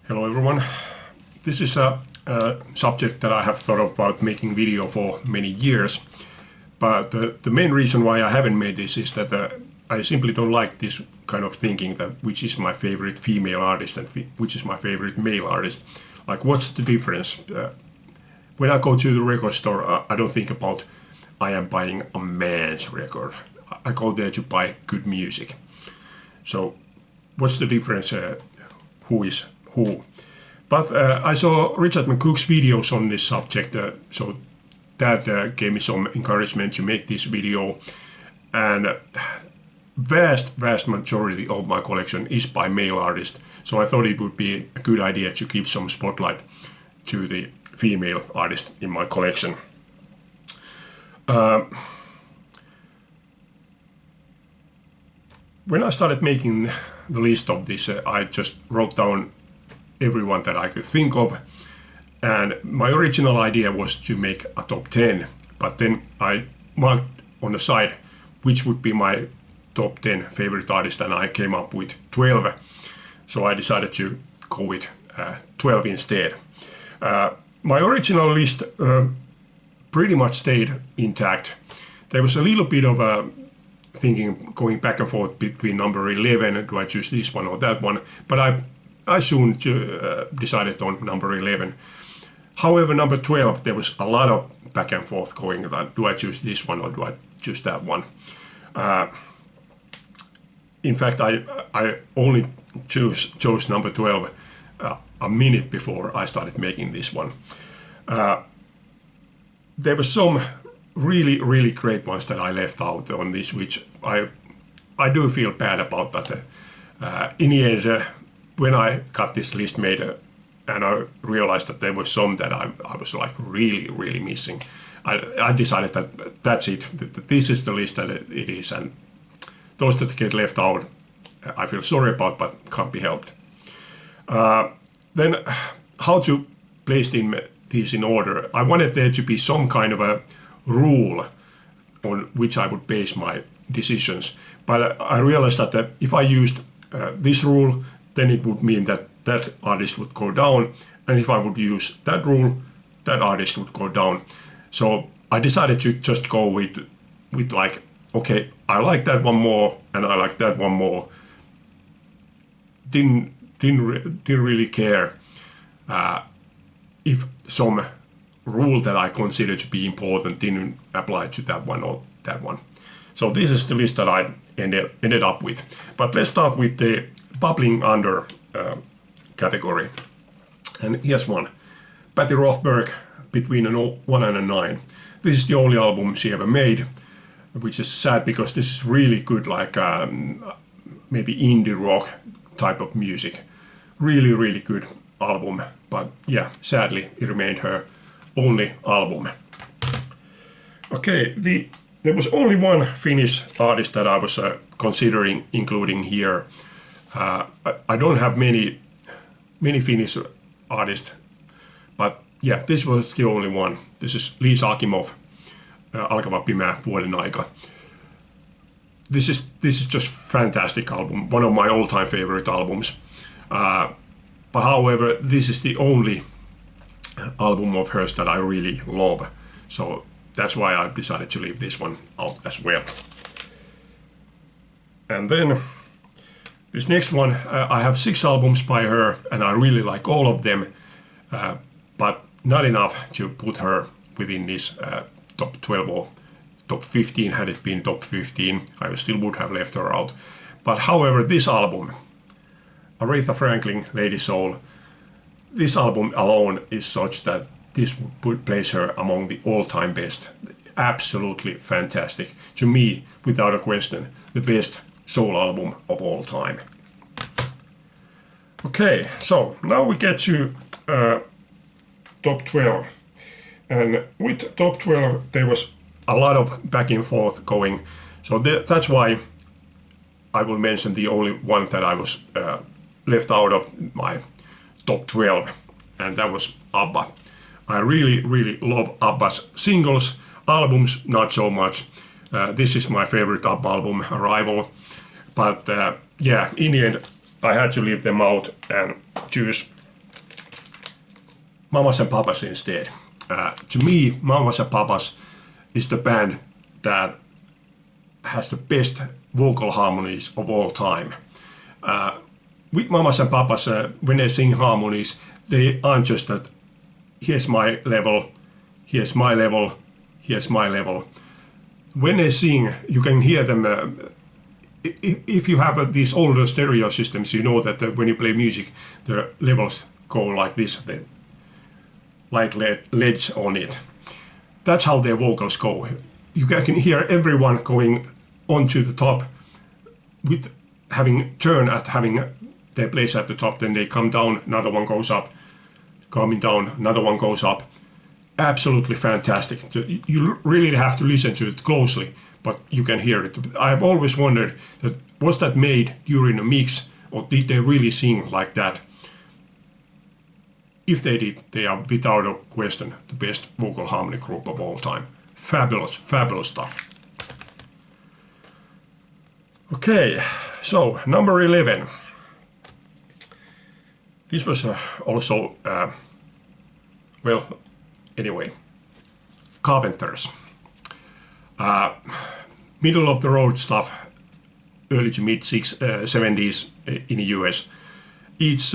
Hello everyone. This is a subject that I have thought about making video for many years, but the main reason why I haven't made this is that I simply don't like this kind of thinking that which is my favorite female artist and which is my favorite male artist. Like, what's the difference? When I go to the record store, I don't think about I am buying a man's record. I go there to buy good music. So what's the difference? Who is who? But I saw Richard McCook's videos on this subject, so that gave me some encouragement to make this video. And vast majority of my collection is by male artists, so I thought it would be a good idea to give some spotlight to the female artists in my collection. When I started making the list of this, I just wrote down everyone that I could think of, and my original idea was to make a top 10, but then I marked on the side which would be my top 10 favorite artists, and I came up with 12, so I decided to go with 12 instead. My original list pretty much stayed intact. There was a little bit of a thinking going back and forth between number 11, do I choose this one or that one, but I soon decided on number 11. However, number 12, there was a lot of back and forth going, like, do I choose this one or do I choose that one? In fact, I only chose number 12 a minute before I started making this one. There were some really great ones that I left out on this, which I do feel bad about, but in the end, when I got this list made and I realized that there were some that I was like really missing, I decided that that's it, that this is the list that it is, and those that get left out I feel sorry about, but can't be helped. Then how to place these in order. I wanted there to be some kind of a rule on which I would base my decisions, but I realized that if I used this rule, then it would mean that that artist would go down, and if I would use that rule, that artist would go down. So I decided to just go with like, okay, I like that one more and I like that one more. Didn't really care if some rule that I consider to be important didn't apply to that one or that one. So this is the list that I ended up with. But let's start with the bubbling under category. And here's one. Patty Rothberg, Between a 1 and a 9. This is the only album she ever made, which is sad because this is really good, like maybe indie rock type of music. Really good album, but yeah, sadly it remained her only album. Okay, there was only one Finnish artist that I was considering including here. I don't have many Finnish artists, but yeah, this was the only one. This is Liisa Akimov, Alkava pimeä vuoden aika. This is just fantastic album, one of my all-time favorite albums. But however, this is the only album of hers that I really love, so that's why I decided to leave this one out as well. And then this next one, I have 6 albums by her, and I really like all of them, but not enough to put her within this top 12 or top 15. Had it been top 15, I still would have left her out. But however, this album, Aretha Franklin, Lady Soul, this album alone is such that this would place her among the all-time best. Absolutely fantastic. To me, without a question, the best soul album of all time. Okay, so now we get to top 12. And with top 12, there was a lot of back and forth going. So that's why I will mention the only one that I was left out of my top 12, and that was ABBA. I really love ABBA's singles. Albums, not so much. This is my favorite ABBA album, Arrival. But yeah, in the end, I had to leave them out and choose Mamas and Papas instead. To me, Mamas and Papas is the band that has the best vocal harmonies of all time. With Mamas and Papas, when they sing harmonies, they aren't just that, here's my level, here's my level, here's my level. When they sing, you can hear them. If you have these older stereo systems, you know that when you play music, the levels go like this, like LEDs on it. That's how their vocals go. You can hear everyone going onto the top with having their place at the top, then they come down, another one goes up, coming down, another one goes up. Absolutely fantastic. You really have to listen to it closely, but you can hear it. I've always wondered, that was that made during a mix, or did they really sing like that? If they did, they are without a question the best vocal harmony group of all time. Fabulous, fabulous stuff. Okay, so number 11. This was also, well, anyway, Carpenters. Middle of the road stuff, early to mid 70s in the US. It's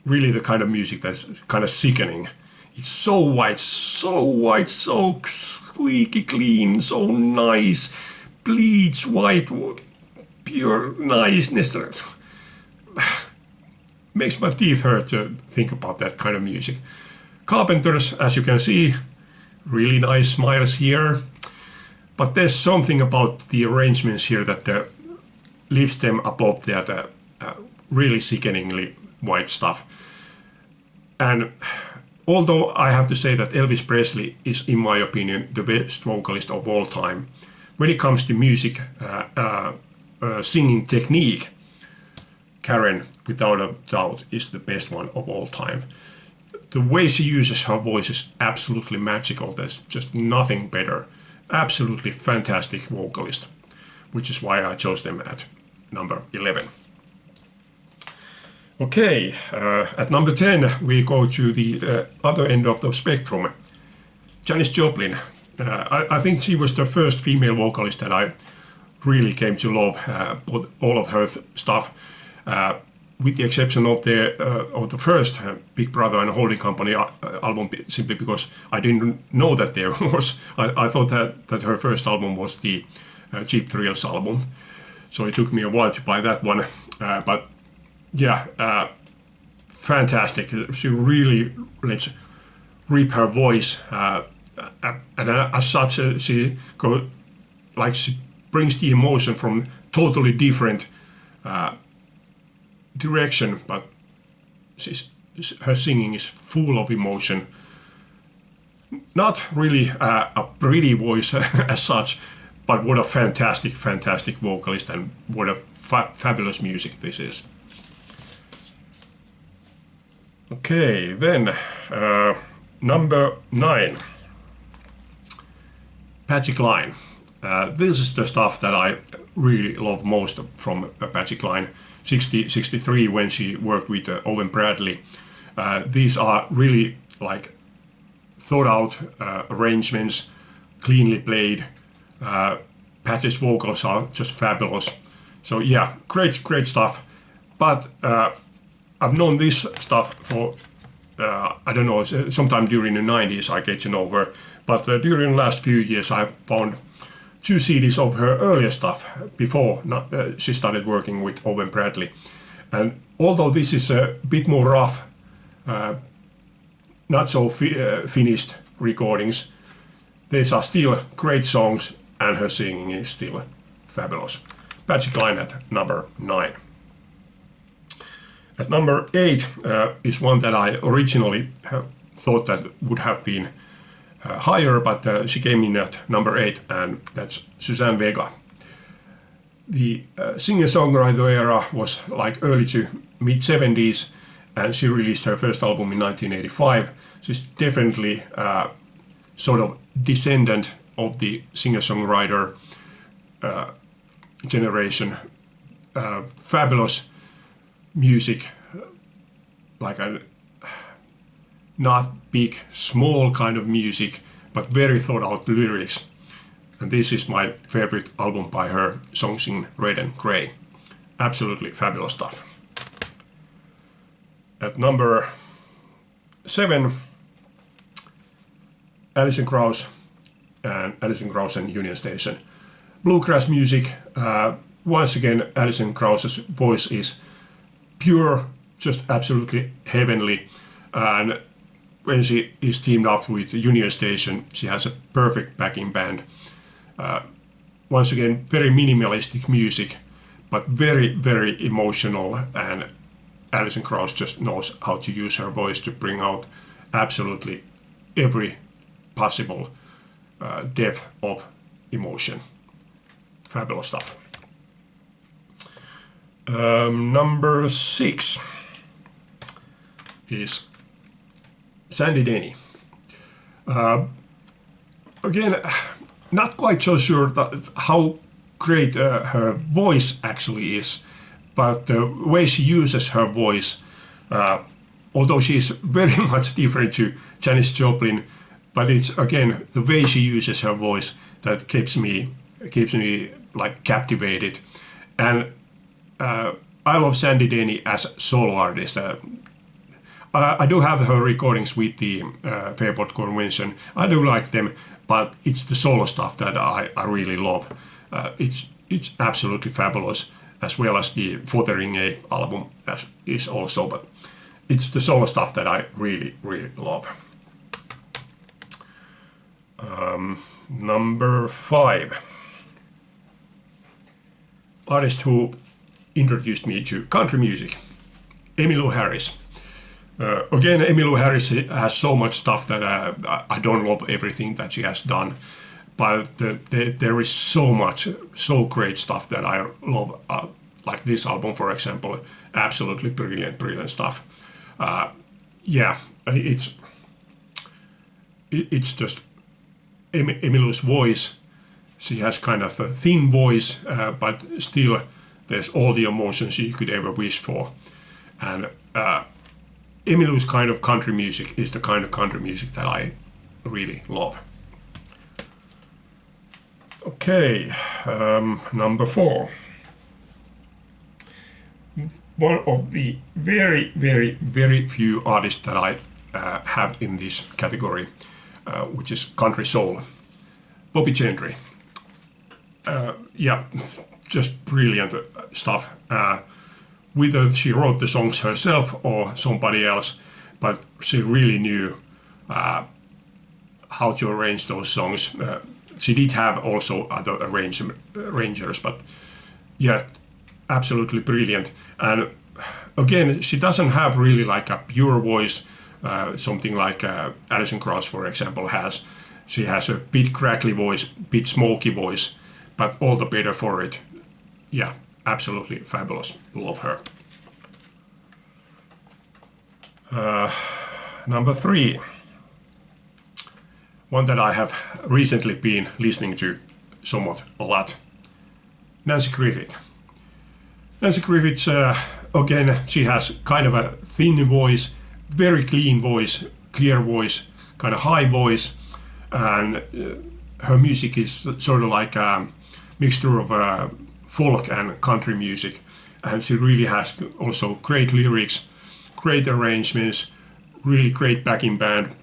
really the kind of music that's kind of sickening. It's so white, so squeaky clean, so nice, bleach white, pure niceness. Makes my teeth hurt to think about that kind of music. Carpenters, as you can see, really nice smiles here, but there's something about the arrangements here that lifts them above that really sickeningly white stuff. And although I have to say that Elvis Presley is, in my opinion, the best vocalist of all time, when it comes to music, singing technique, Karen, without a doubt, is the best one of all time. The way she uses her voice is absolutely magical. There's just nothing better. Absolutely fantastic vocalist, which is why I chose them at number 11. Okay, at number 10 we go to the other end of the spectrum. Janis Joplin. I think she was the first female vocalist that I really came to love all of her stuff. With the exception of the first Big Brother and Holding Company album, simply because I didn't know that there was. I thought that her first album was the Cheap Thrills album, so it took me a while to buy that one. But yeah, fantastic. She really lets rip her voice, and as such, she brings the emotion from totally different direction, but her singing is full of emotion. Not really a pretty voice as such, but what a fantastic vocalist, and what a fabulous music this is. Okay, then number 9. Patsy Cline. This is the stuff that I really love most from Patsy Cline. 63 when she worked with Owen Bradley. These are really like thought out arrangements, cleanly played. Patsy's vocals are just fabulous. So yeah, great stuff. But I've known this stuff for, I don't know, sometime during the 90s I get to know her. But during the last few years I've found 2 CDs of her earlier stuff before she started working with Owen Bradley. And although this is a bit more rough, not so finished recordings, these are still great songs, and her singing is still fabulous. Patsy Cline at number 9. At number 8 is one that I originally thought that would have been higher, but she came in at number 8, and that's Suzanne Vega. The singer-songwriter era was like early to mid 70s, and she released her first album in 1985. She's definitely sort of descendant of the singer-songwriter generation. Fabulous music, like not big, small kind of music, but very thought out lyrics. And this is my favorite album by her, songs in red and grey. Absolutely fabulous stuff. At number 7, Alison Krauss and Union Station. Bluegrass music. Once again, Alison Krauss's voice is pure, just absolutely heavenly. And when she is teamed up with Union Station, she has a perfect backing band. Once again, very minimalistic music, but very, very emotional, and Alison Krauss just knows how to use her voice to bring out absolutely every possible depth of emotion. Fabulous stuff. Number 6 is Sandy Denny. Again, not quite so sure how great her voice actually is, but the way she uses her voice, although she is very much different to Janis Joplin, but it's again the way she uses her voice that keeps me like captivated. And I love Sandy Denny as a solo artist. I do have her recordings with the Fairport Convention. I do like them, but it's the solo stuff that I really love. It's absolutely fabulous, as well as the Fotheringay album is also, but it's the solo stuff that I really, really love. Number 5. Artist who introduced me to country music, Emmylou Harris. Again, Emmylou Harris has so much stuff that I don't love everything that she has done, but there is so much, so great stuff that I love, like this album, for example. Absolutely brilliant stuff. Yeah, it's just Emmylou's voice. She has kind of a thin voice, but still there's all the emotions you could ever wish for. And Emmylou's kind of country music is the kind of country music that I really love. Okay, number 4. One of the very few artists that I have in this category, which is country soul, Bobby Gentry. Yeah, just brilliant stuff. Whether she wrote the songs herself or somebody else, but she really knew how to arrange those songs. She did have also other arrangers, but yeah, absolutely brilliant. And again, she doesn't have really like a pure voice, something like Alison Krauss, for example, has. She has a bit crackly voice, bit smoky voice, but all the better for it. Yeah, absolutely fabulous. Love her. Number 3. One that I have recently been listening to somewhat a lot. Nanci Griffith. Nanci Griffith, again, she has kind of a thin voice, very clean voice, clear voice, kind of high voice, and her music is sort of like a mixture of folk and country music. And she really has also great lyrics, great arrangements, really great backing band.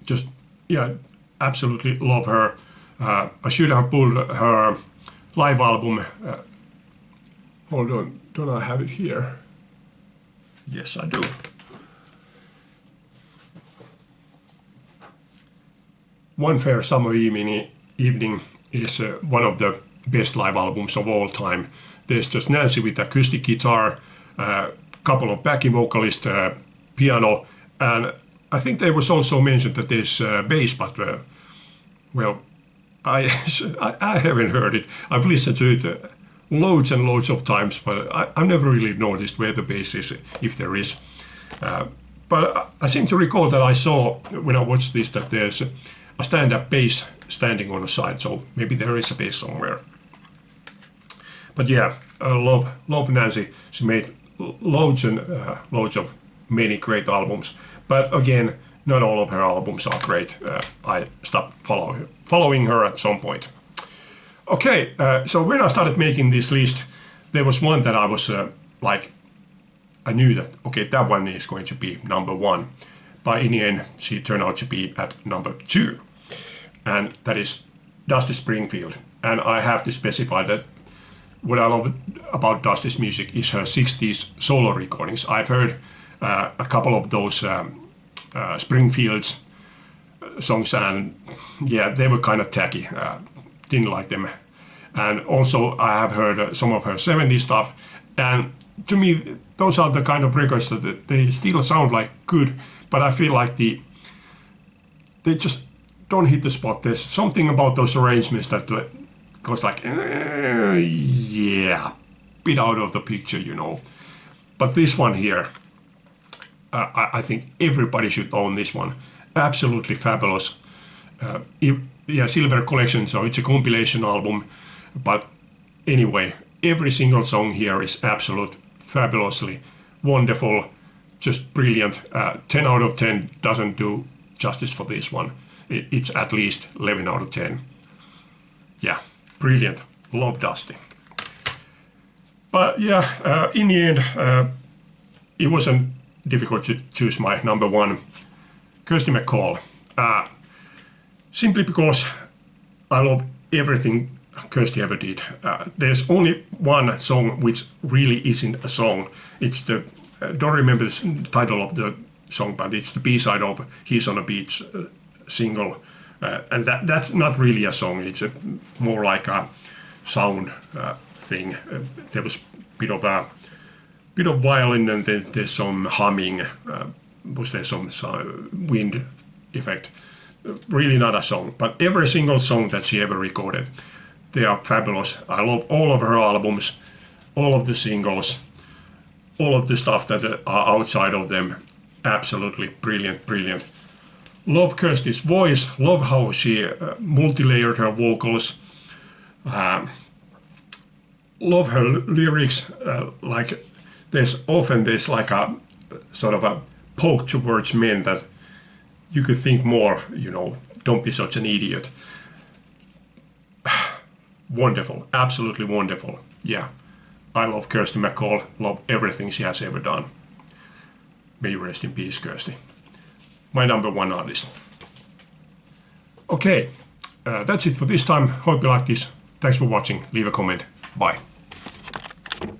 Just, yeah, absolutely love her. I should have pulled her live album. Hold on, don't I have it here? Yes, I do. One Fair Summer Evening is one of the best live albums of all time. There's just Nanci with acoustic guitar, a couple of backing vocalists, piano, and I think there was also mentioned that there's bass, but well, I haven't heard it. I've listened to it loads and loads of times, but I've never really noticed where the bass is, if there is. But I seem to recall that I saw when I watched this that there's a stand-up bass standing on the side, so maybe there is a bass somewhere. But yeah, I love Nanci. She made loads and loads of many great albums. But again, not all of her albums are great. I stopped following her at some point. Okay, so when I started making this list, there was one that I was like, I knew that, okay, that one is going to be number 1. But in the end, she turned out to be at number 2. And that is Dusty Springfield. And I have to specify that what I love about Dusty's music is her 60s solo recordings. I've heard a couple of those Springfield songs, and yeah, they were kind of tacky. Didn't like them. And also I have heard some of her 70s stuff, and to me those are the kind of records that they still sound like good, but I feel like they just don't hit the spot. There's something about those arrangements that goes like, yeah, bit out of the picture, you know. But this one here, I think everybody should own this one. Absolutely fabulous. Yeah, Silver Collection, so it's a compilation album. But anyway, every single song here is absolute fabulously wonderful, just brilliant. 10 out of 10 doesn't do justice for this one. It's at least 11 out of 10. Yeah, brilliant. Love Dusty. But yeah, in the end, it wasn't difficult to choose my number 1, Kirsty MacColl. Simply because I love everything Kirsty ever did. There's only one song which really isn't a song. It's the, don't remember the title of the song, but it's the B-side of He's on a Beach single. And that's not really a song. It's more like a sound thing. There was a bit of violin, and then there's some humming. Was there some wind effect? Really not a song, but every single song that she ever recorded, they are fabulous. I love all of her albums, all of the singles, all of the stuff that are outside of them. Absolutely brilliant, brilliant. Love Kirsty's voice, love how she multi-layered her vocals. Love her lyrics, like there's like a sort of a poke towards men that you could think more, you know, don't be such an idiot. Wonderful, absolutely wonderful. Yeah, I love Kirsty MacColl, love everything she has ever done. May you rest in peace, Kirsty. My number 1 artist. Okay, that's it for this time. Hope you like this. Thanks for watching. Leave a comment. Bye.